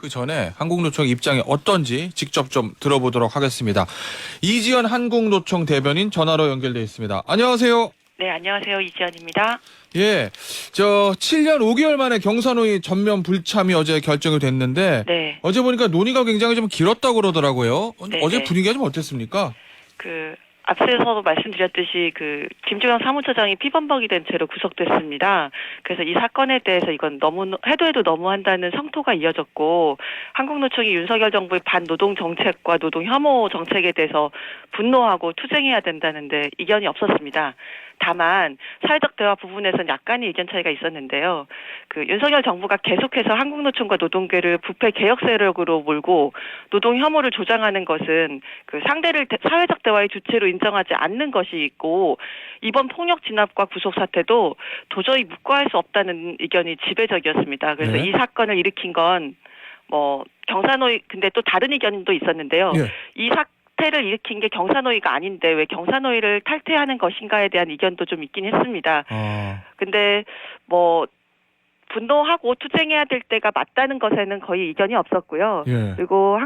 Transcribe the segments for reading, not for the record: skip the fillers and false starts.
그 전에 한국노총 입장이 어떤지 직접 좀 들어보도록 하겠습니다. 이지연 한국노총 대변인 전화로 연결돼 있습니다. 안녕하세요. 네, 안녕하세요. 이지연입니다. 예, 7년 5개월 만에 경사노위 전면 불참이 어제 결정이 됐는데 네. 어제 보니까 논의가 굉장히 좀 길었다고 그러더라고요. 네, 어제 네. 분위기가 좀 어땠습니까? 앞서서도 말씀드렸듯이 김주경 사무처장이 피범벅이 된 채로 구속됐습니다. 그래서 이 사건에 대해서 이건 너무 해도 너무한다는 성토가 이어졌고, 한국노총이 윤석열 정부의 반노동 정책과 노동 혐오 정책에 대해서 분노하고 투쟁해야 된다는데 이견이 없었습니다. 다만 사회적 대화 부분에서는 약간의 의견 차이가 있었는데요. 윤석열 정부가 계속해서 한국노총과 노동계를 부패 개혁 세력으로 몰고 노동 혐오를 조장하는 것은 상대를 사회적 대화의 주체로 인정하지 않는 것이 있고, 이번 폭력 진압과 구속 사태도 도저히 묵과할 수 없다는 의견이 지배적이었습니다. 그래서 네. 이 사건을 일으킨 건 경사노위, 근데 또 다른 의견도 있었는데요. 예. 이 사태를 일으킨 게 경사노위가 아닌데 왜 경사노위를 탈퇴하는 것인가에 대한 의견도 좀 있긴 했습니다. 근데 분노하고 투쟁해야 될 때가 맞다는 것에는 거의 의견이 없었고요. 예. 그리고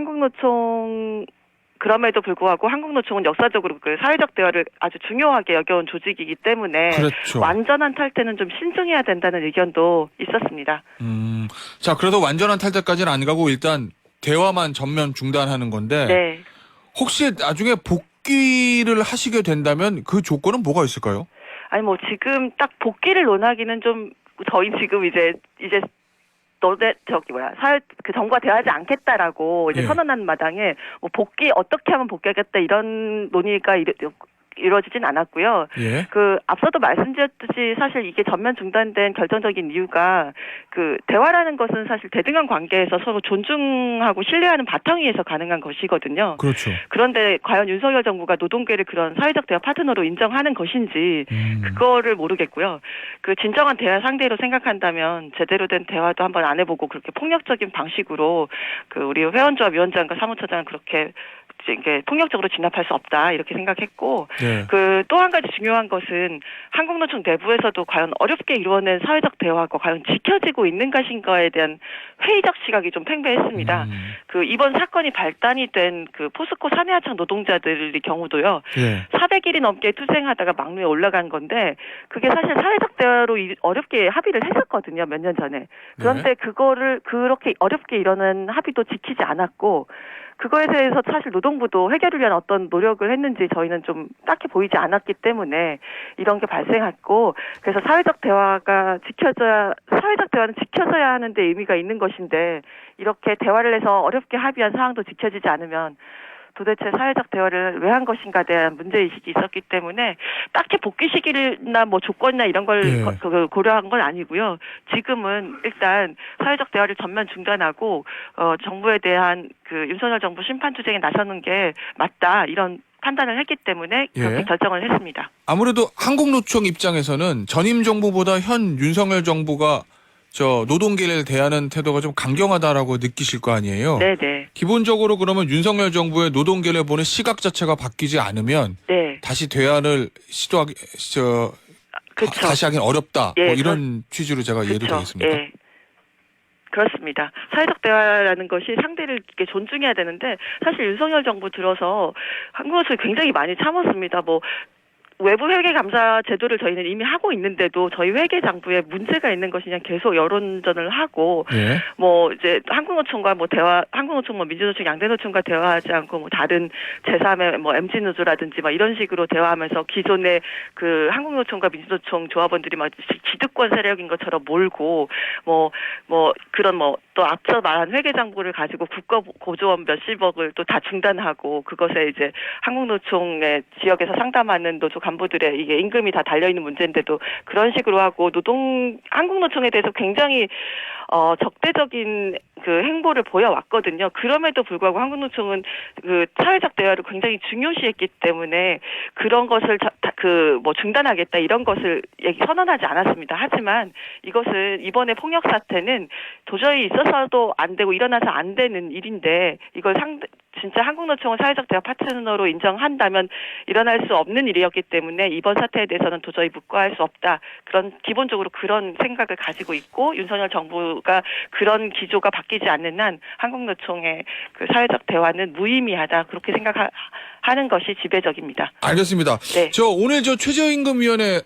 그럼에도 불구하고 한국노총은 역사적으로 사회적 대화를 아주 중요하게 여겨온 조직이기 때문에 그렇죠. 완전한 탈퇴는 좀 신중해야 된다는 의견도 있었습니다. 자, 그래도 완전한 탈퇴까지는 안 가고 일단 대화만 전면 중단하는 건데 네. 혹시 나중에 복귀를 하시게 된다면 그 조건은 뭐가 있을까요? 아니 지금 딱 복귀를 논하기는 좀, 저희 지금 이제 정부가 대화하지 않겠다라고 이제 예. 선언한 마당에 어떻게 하면 복귀하겠다 이런 논의가 이루어지진 않았고요. 예. 앞서도 말씀드렸듯이 사실 이게 전면 중단된 결정적인 이유가 대화라는 것은 사실 대등한 관계에서 서로 존중하고 신뢰하는 바탕 위에서 가능한 것이거든요. 그렇죠. 그런데 과연 윤석열 정부가 노동계를 그런 사회적 대화 파트너로 인정하는 것인지 그거를 모르겠고요. 진정한 대화 상대로 생각한다면 제대로 된 대화도 한번 안 해보고 그렇게 폭력적인 방식으로 우리 회원조합 위원장과 사무처장은 그렇게 이게 폭력적으로 진압할 수 없다 이렇게 생각했고, 네. 또 한 가지 중요한 것은 한국노총 내부에서도 과연 어렵게 이루어낸 사회적 대화가 과연 지켜지고 있는 것인가에 대한 회의적 시각이 좀 팽배했습니다. 이번 사건이 발단이 된 포스코 사내하청 노동자들의 경우도요. 예. 400일이 넘게 투쟁하다가 막루에 올라간 건데 그게 사실 사회적 대화로 어렵게 합의를 했었거든요. 몇 년 전에. 그런데 그거를 그렇게 어렵게 이뤄낸 합의도 지키지 않았고, 그거에 대해서 사실 노동부도 해결을 위한 어떤 노력을 했는지 저희는 좀 딱히 보이지 않았기 때문에 이런 게 발생했고, 그래서 사회적 대화는 지켜져야 하는데 의미가 있는 것인데, 이렇게 대화를 해서 어렵게 합의한 사항도 지켜지지 않으면 도대체 사회적 대화를 왜 한 것인가에 대한 문제의식이 있었기 때문에 딱히 복귀 시기나 조건이나 이런 걸 예. 고려한 건 아니고요. 지금은 일단 사회적 대화를 전면 중단하고 정부에 대한 윤석열 정부 심판 투쟁에 나서는 게 맞다 이런 판단을 했기 때문에 그렇게 예. 결정을 했습니다. 아무래도 한국노총 입장에서는 전임 정부보다 현 윤석열 정부가 노동계를 대하는 태도가 좀 강경하다라고 느끼실 거 아니에요? 네네. 기본적으로 그러면 윤석열 정부의 노동계를 보는 시각 자체가 바뀌지 않으면 네. 다시 대화를 그렇죠. 다시 하긴 어렵다. 예, 이런 취지로 제가 이해도 되겠습니까? 예. 그렇습니다. 사회적 대화라는 것이 상대를 이렇게 존중해야 되는데, 사실 윤석열 정부 들어서 한국에서 굉장히 많이 참았습니다. 외부 회계 감사 제도를 저희는 이미 하고 있는데도 저희 회계 장부에 문제가 있는 것이냐 계속 여론전을 하고, 예. 이제 한국노총과 한국노총 민주노총 양대노총과 대화하지 않고 다른 제3의 MG노조라든지 이런 식으로 대화하면서 기존의 한국노총과 민주노총 조합원들이 기득권 세력인 것처럼 몰고 또 앞서 말한 회계 장부를 가지고 국가 고조원 몇십억을 또 다 중단하고, 그것에 이제 한국노총의 지역에서 상담하는 노조 간부들의 이게 임금이 다 달려있는 문제인데도 그런 식으로 하고, 한국노총에 대해서 굉장히 적대적인 행보를 보여왔거든요. 그럼에도 불구하고 한국노총은 사회적 대화를 굉장히 중요시했기 때문에 그런 것을 중단하겠다 이런 것을 선언하지 않았습니다. 하지만 이것은 이번에 폭력 사태는 도저히 있어서도 안 되고 일어나서 안 되는 일인데, 이걸 진짜 한국노총을 사회적 대화 파트너로 인정한다면 일어날 수 없는 일이었기 때문에 이번 사태에 대해서는 도저히 묵과할 수 없다. 그런 기본적으로 그런 생각을 가지고 있고 윤석열 정부가 그런 기조가 바뀌지 않는 한 한국노총의 그 사회적 대화는 무의미하다. 그렇게 생각하는 것이 지배적입니다. 알겠습니다. 네. 저 오늘 저 최저임금위원회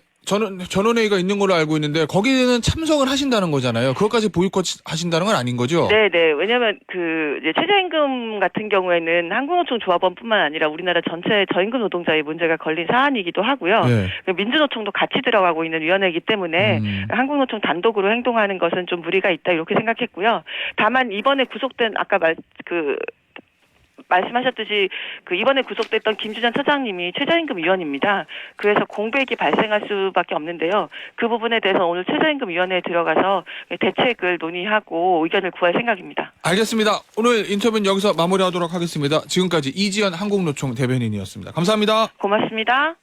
전원회의가 있는 걸로 알고 있는데 거기는 참석을 하신다는 거잖아요. 그것까지 보이콧 하신다는 건 아닌 거죠? 네네. 왜냐하면 그 이제 최저임금 같은 경우에는 한국노총 조합원뿐만 아니라 우리나라 전체 저임금 노동자의 문제가 걸린 사안이기도 하고요. 네. 민주노총도 같이 들어가고 있는 위원회이기 때문에 한국노총 단독으로 행동하는 것은 좀 무리가 있다 이렇게 생각했고요. 다만 이번에 구속된 아까 말씀하셨듯이 그 이번에 구속됐던 김주전 처장님이 최저임금위원입니다. 그래서 공백이 발생할 수밖에 없는데요. 그 부분에 대해서 오늘 최저임금위원회에 들어가서 대책을 논의하고 의견을 구할 생각입니다. 알겠습니다. 오늘 인터뷰는 여기서 마무리하도록 하겠습니다. 지금까지 이지연 한국노총 대변인이었습니다. 감사합니다. 고맙습니다.